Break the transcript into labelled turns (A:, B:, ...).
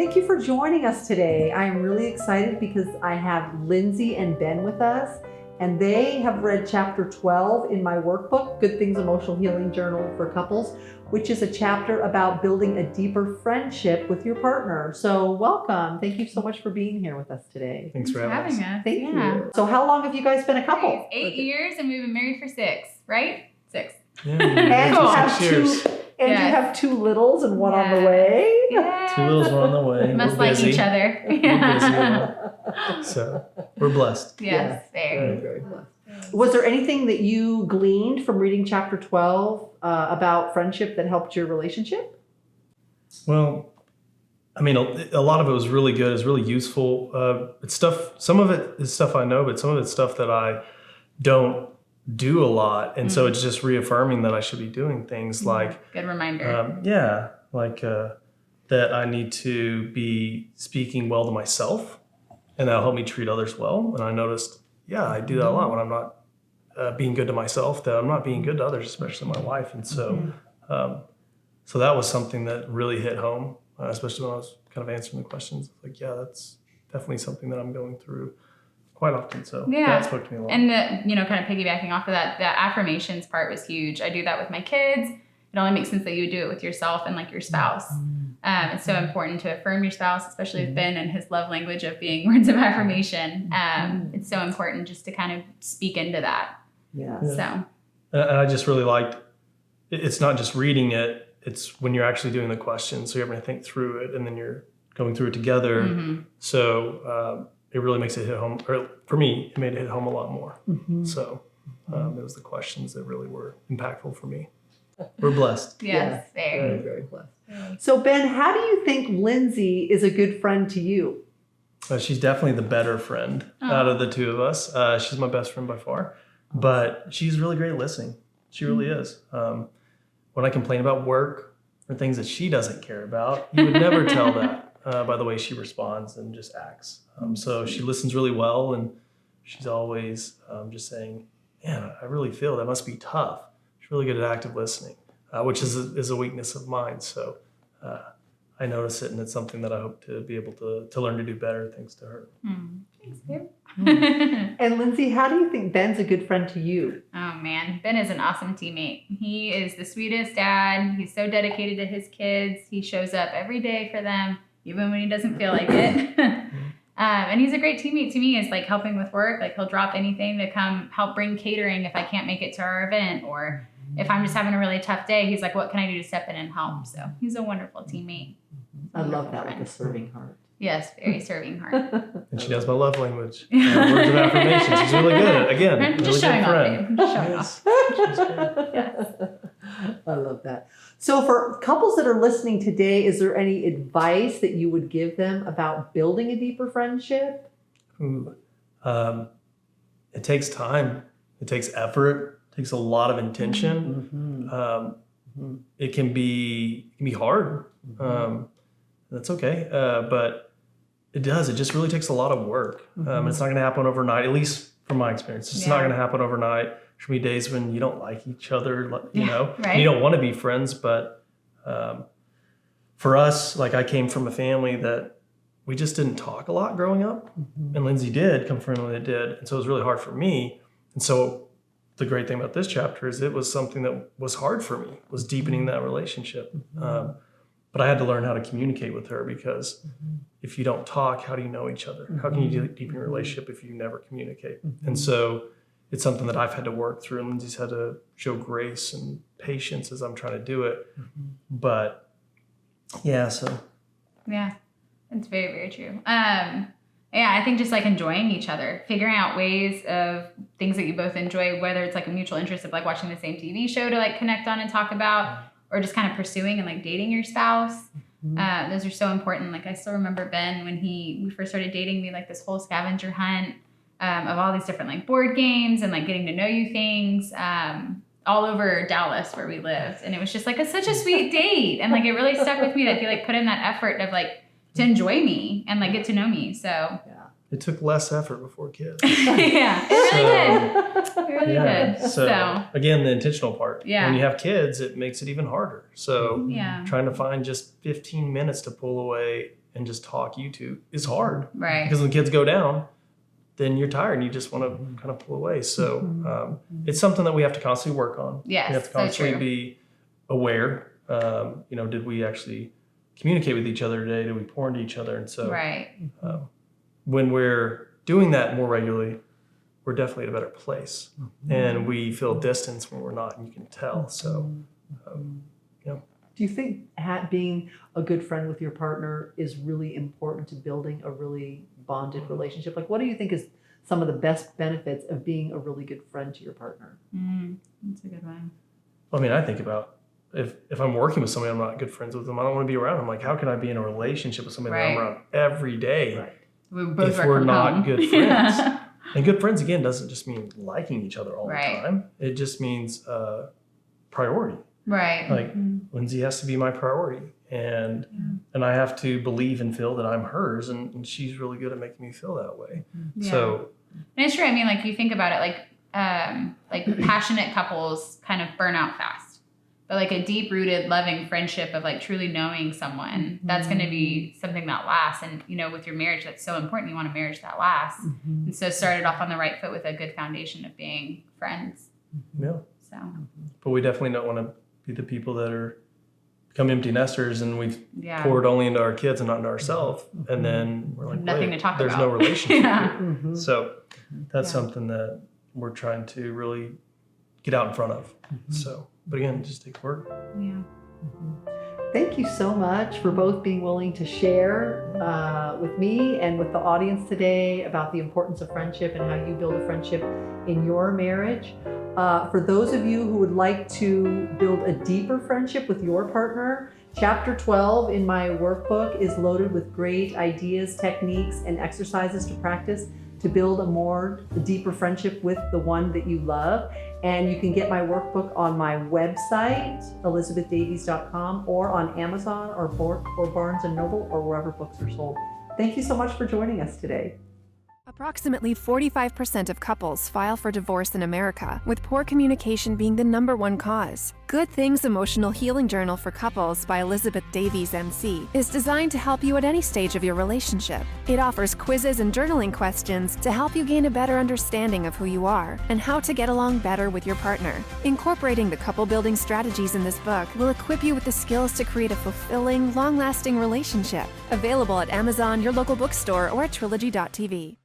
A: Thank you for joining us today. I am really excited because I have Lindsay and Ben with us, and they have read chapter 12 in my workbook, Good Things Emotional Healing Journal for Couples, which is a chapter about building a deeper friendship with your partner. So welcome. Thank you so much for being here with us today.
B: Thanks for having us.
A: Thank you. So how long have you guys been a couple?
C: 8 years, and we've been married for 6, right? 6.
B: Yeah,
A: And
B: cool.
A: you have
B: 6 years.
A: you have 2 littles and one on the way.
C: Yeah.
B: 2 littles, one on the way.
C: Must
B: We're
C: like
B: busy.
C: each other.
B: We're busy, so we're blessed.
C: Yes, very.
A: Very blessed. Was there anything that you gleaned from reading chapter 12 about friendship that helped your relationship?
B: Well, I mean, a lot of it was really good. It's really useful. It's stuff. Some of it is stuff I know, but some of it's stuff that I don't do a lot, and so it's just reaffirming that I should be doing things like
C: Good reminder.
B: that I need to be speaking well to myself, and that'll help me treat others well. And I noticed, I do that a lot when I'm not being good to myself, that I'm not being good to others, especially my wife. And so, so that was something that really hit home, especially when I was kind of answering the questions. Like, that's definitely something that I'm going through quite often. So that spoke to me a lot. And
C: kind of piggybacking off of that, the affirmations part was huge. I do that with my kids. It only makes sense that you would do it with yourself and like your spouse. It's so important to affirm your spouse, especially with Ben and his love language of being words of affirmation. It's so important just to kind of speak into that.
A: Yeah.
C: So.
B: And I just really liked, it's not just reading it, it's when you're actually doing the questions. So you're having to think through it and then you're going through it together. So it really makes it hit home, or for me, it made it hit home a lot more. So it was the questions that really were impactful for me. We're blessed.
C: Yes,
A: very, very blessed. So Ben, how do you think Lindsay is a good friend to you?
B: She's definitely the better friend out of the two of us. She's my best friend by far, but she's really great at listening. She really is. When I complain about work or things that she doesn't care about, you would never tell that by the way she responds and just acts. So she listens really well, and she's always just saying, man, I really feel that must be tough. She's really good at active listening, which is a weakness of mine. So I notice it, and it's something that I hope to be able to learn to do better thanks to her.
C: Thanks, babe.
A: And Lindsay, how do you think Ben's a good friend to you?
C: Oh man, Ben is an awesome teammate. He is the sweetest dad. He's so dedicated to his kids. He shows up every day for them, even when he doesn't feel like it. And he's a great teammate to me. Is like helping with work. Like he'll drop anything to come help bring catering if I can't make it to our event, or if I'm just having a really tough day, he's like, what can I do to step in and help? So he's a wonderful teammate.
A: I love that with a serving heart.
C: Yes, very serving heart.
B: And she knows my love language. Words of affirmation. She's really good at it. Again, really
C: just showing
B: good friend.
C: off, babe. Just showing off.
A: Yes. I love that. So for couples that are listening today, is there any advice that you would give them about building a deeper friendship?
B: It takes time. It takes effort. It takes a lot of intention. It can be hard. That's okay. But it does. It just really takes a lot of work. It's not going to happen overnight, at least from my experience. It's not going to happen overnight. There's going to be days when you don't like each other, you know,
C: right.
B: and you don't want to be friends. But for us, like I came from a family that we just didn't talk a lot growing up. And Lindsay did come from a family that did. And so it was really hard for me. And so the great thing about this chapter is it was something that was hard for me, was deepening that relationship. But I had to learn how to communicate with her, because if you don't talk, how do you know each other? How can you deepen your relationship if you never communicate? And so it's something that I've had to work through, and Lindsay's had to show grace and patience as I'm trying to do it. But yeah, so.
C: Yeah, it's very, very true. I think just like enjoying each other, figuring out ways of things that you both enjoy, whether it's like a mutual interest of like watching the same TV show to like connect on and talk about, or just kind of pursuing and like dating your spouse. Those are so important. Like I still remember Ben when we first started dating, we like this whole scavenger hunt of all these different like board games and like getting to know you things all over Dallas where we lived. And it was just like such a sweet date. And like it really stuck with me that he like put in that effort of like to enjoy me and like get to know me. So
B: it took less effort before kids.
C: Yeah, it really did. It really did.
B: So again, the intentional part.
C: Yeah.
B: When you have kids, it makes it even harder. So
C: yeah.
B: trying to find just 15 minutes to pull away and just talk YouTube is hard.
C: Right.
B: Because when the kids go down, then you're tired and you just want to kind of pull away. So it's something that we have to constantly work on.
C: Yes,
B: we have to
C: so
B: constantly
C: true.
B: be aware. Did we actually communicate with each other today? Did we pour into each other? And so
C: Right.
B: When we're doing that more regularly, we're definitely at a better place. And we feel distance when we're not, and you can tell. So,
A: Do you think being a good friend with your partner is really important to building a really bonded relationship? Like, what do you think is some of the best benefits of being a really good friend to your partner?
C: That's a good one.
B: I mean, I think about if I'm working with somebody I'm not good friends with them, I don't want to be around them. Like, how can I be in a relationship with somebody that I'm around every day
C: We both
B: if
C: work
B: we're
C: from
B: not
C: home.
B: good friends? And good friends, again, doesn't just mean liking each other all the
C: Right.
B: time. It just means priority.
C: Right.
B: Like, Lindsay has to be my priority. And I have to believe and feel that I'm hers. And she's really good at making me feel that way.
C: Yeah.
B: So,
C: And it's true. I mean, like, you think about it, like passionate couples kind of burn out fast. But like a deep rooted, loving friendship of like truly knowing someone, that's going to be something that lasts. And, with your marriage, that's so important. You want a marriage that lasts. And so started off on the right foot with a good foundation of being friends.
B: yeah.
C: So,
B: But we definitely don't want to be the people that become empty nesters and we've
C: yeah.
B: poured only into our kids and not into ourselves. And then we're like,
C: Nothing
B: wait,
C: to talk
B: there's
C: about.
B: no relationship
C: Yeah.
B: here. So that's
C: Yeah.
B: something that we're trying to really get out in front of. So, but again, it just takes work.
C: Yeah.
A: Thank you so much for both being willing to share with me and with the audience today about the importance of friendship and how you build a friendship in your marriage. For those of you who would like to build a deeper friendship with your partner, Chapter 12 in my workbook is loaded with great ideas, techniques, and exercises to practice to build a deeper friendship with the one that you love. And you can get my workbook on my website, elizabethdavies.com, or on Amazon or Barnes & Noble or wherever books are sold. Thank you so much for joining us today.
D: Approximately 45% of couples file for divorce in America, with poor communication being the #1 cause. Good Things Emotional Healing Journal for Couples by Elizabeth Davies, MC, is designed to help you at any stage of your relationship. It offers quizzes and journaling questions to help you gain a better understanding of who you are and how to get along better with your partner. Incorporating the couple-building strategies in this book will equip you with the skills to create a fulfilling, long-lasting relationship. Available at Amazon, your local bookstore, or at Trilogy.tv.